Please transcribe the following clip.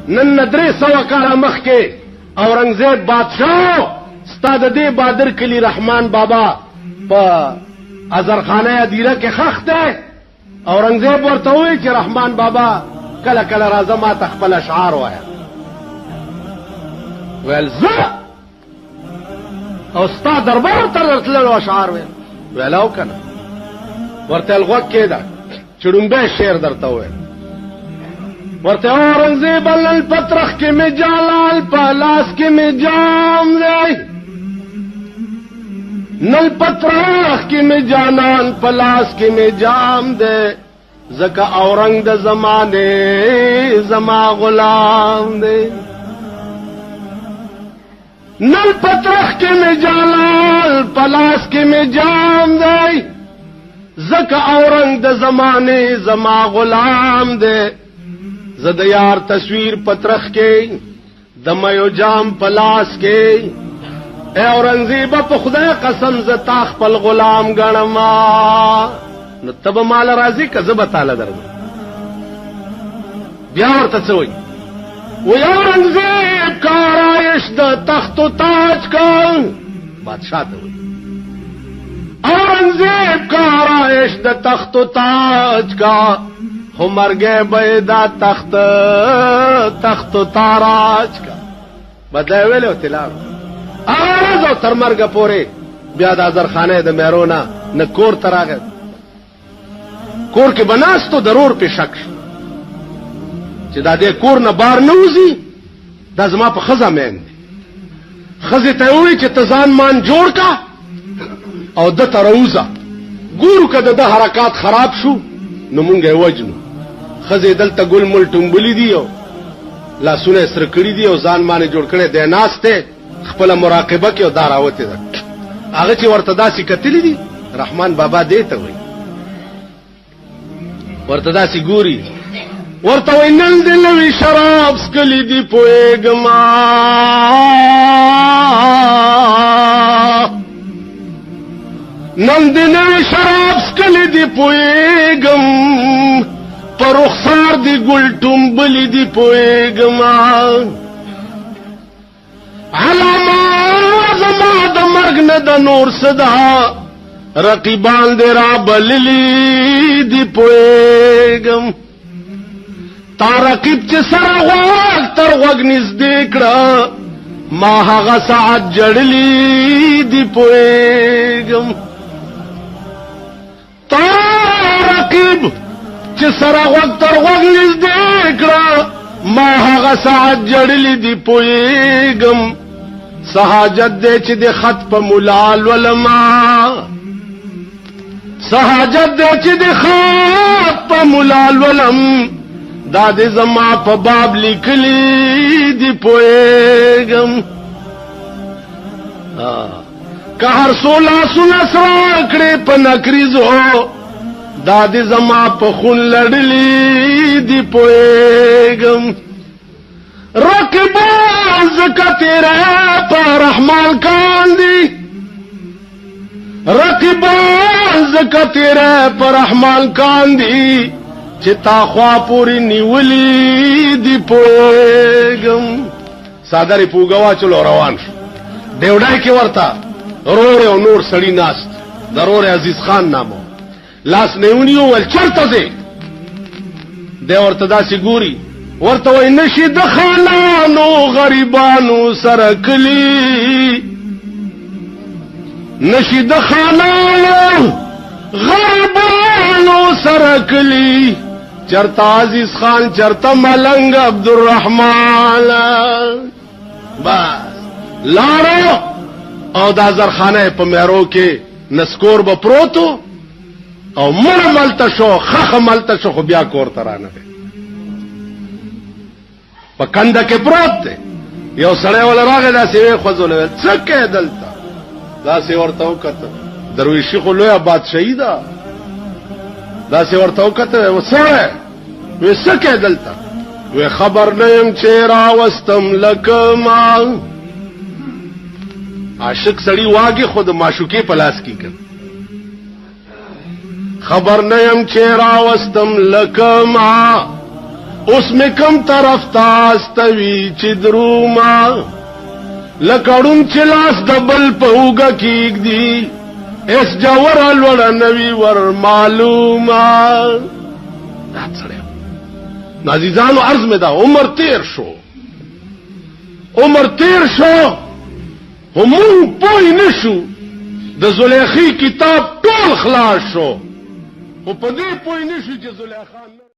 نن 300 کاله مخکې اورنګزیب بادشاہ ستا د دې بادر کلی رحمان بابا په ازرخانه ادیره کې خښ دی. اورنګزیب ورته وایي چې رحمان بابا کله کله راځه ما ته خپل اشعار وایه. ویل زه او ستا دربار ته راتللو اشعار ویل. ویل او که نه. ورته غوږ کېږده چې ډومبی شعر درته وویل. ورته اورنګزیب نن پترخ کې مې جلال په لاس کې مې جام دی. نل پترخ کې مې جانان په لاس کې مې جام دی. ځکه اورنګ د زمانې زما غلام دی. نل پترخ کې مې جلال په لاس کې مې جام دی. ځکه اورنګ د زمانې زما غلام دی. زه د یار تصویر پترخ کې د مېو جام په لاس کې. اے اورنګزیبه په خدای قسم زه تا خپل غلام ګڼما. نو ته به ماله راځې که زه به تاله درځم. بیا ورته څه وایي؟ وی اورنګزیب کا آرایش د تخت و تاج کا. بادشاہ ته وایي اورنګزیب کا آرایش د تخت و تاج کا. خو مرګی به دا تخت و تاراج کا. بدلی ویلی او تلاړو آغاز او تر مرګه پورې بیا د ازرخانه د میرونه نه کور ته راغی. کور کې به ناستو ضرور پې شک شو چې دا دې کور نه بار نه وځي. دا زما په ښځه مین دی. ښځې ته یې ووایي چې ته ځان مان جوړ کا او ده ته راوځه. ګورو که د ده حرکات خراب شو نو مونږ یې وجنو. ښځې دلته ګل مل ټومبلي دي او لاسونه یې سره کړي دي او ځان باندې جوړ کړی دی. ناست دی خپله مراقبه کې او دا راوتې ده. هغه چې ورته داسې کتلي دي رحمان بابا دې ته وایي. ورته داسې ګوري ورته وایي نن دې نوي شراب څکلي دي پوهېږما. نن دې نوي شراب څکلي دي پوهېږم. په رخسار دې ګل ټومبلي دي پوهېږما. علامه زما د مرګ نه د نور صدا رقیبان دې را بللي دي پوهېږم. تا رقیب چې سره غوږ تر غوږ نږدې کړه ما هغه ساعت جړلي دي پوهېږم. تا رقیب چې سره غوږ تر غوږ نږدې کړه ما هغه ساعت جړلي دي پوهېږم. سہاجت دے چې د خط په ملال ولما. سہاجت دے چې د خط په ملال ولم. دا د زما په باب لیکلی دی پوهېږم. که هر څو لاسونه سره کړې په نکریزو دا د زما په خون لړلی دی پوهېږم. رقیبان زکه تیرے پر رحمان کاندی. رقیبان زکه تیرے پر رحمان کاندی چې تا خوا پوری نیولی دی پوهېږم. څادرې په اوږه واچولو روان شو. ډیوډۍ کې ورته رور او نور سړي ناست. د رور عزیز خان نامو لاس نه ونیو. ویل چېرته ځې؟ دی ورته داسې ګوري ورته وایي نشي د خانانو غریبانو سره کلي. نشي د خانانو غریبانو سره کلي. چرته عزیز خان چرته ملنګ عبدالرحمن. بس لاړو او دا زرخانه په میرو کې نسکور به پروتو او مړه ملته شو خخه ملته شو. خو بیا کور ته رانغی. په کنده کې پروت دی. یو سړی ولا راغی داسې ویې خوځولی. ویل څه کوې دلته؟ داسې ورته وکتل. درویشي خو لویه بادشاهي ده. داسې ورته وکتل. ویل سړی وی څه کوې دلته؟ وی خبر نه یم چې راوستم لکه ما. عاشق سړی واګي خو د معشوقې په لاس کې کړ. خبر نه یم چې راوستم لکه ما اوس مې کم طرف تاستوي چې دروما لکړون چې لاس د بل په اوږه کېږدي اس جوړه لوړه نوي ور معلومه دا سړی عزیزانو عرض مې دا عمر تیر شو همون پوی نشو د زلیخی کتاب ټول خلاص شو او په دې پوی نشو چې زلیخا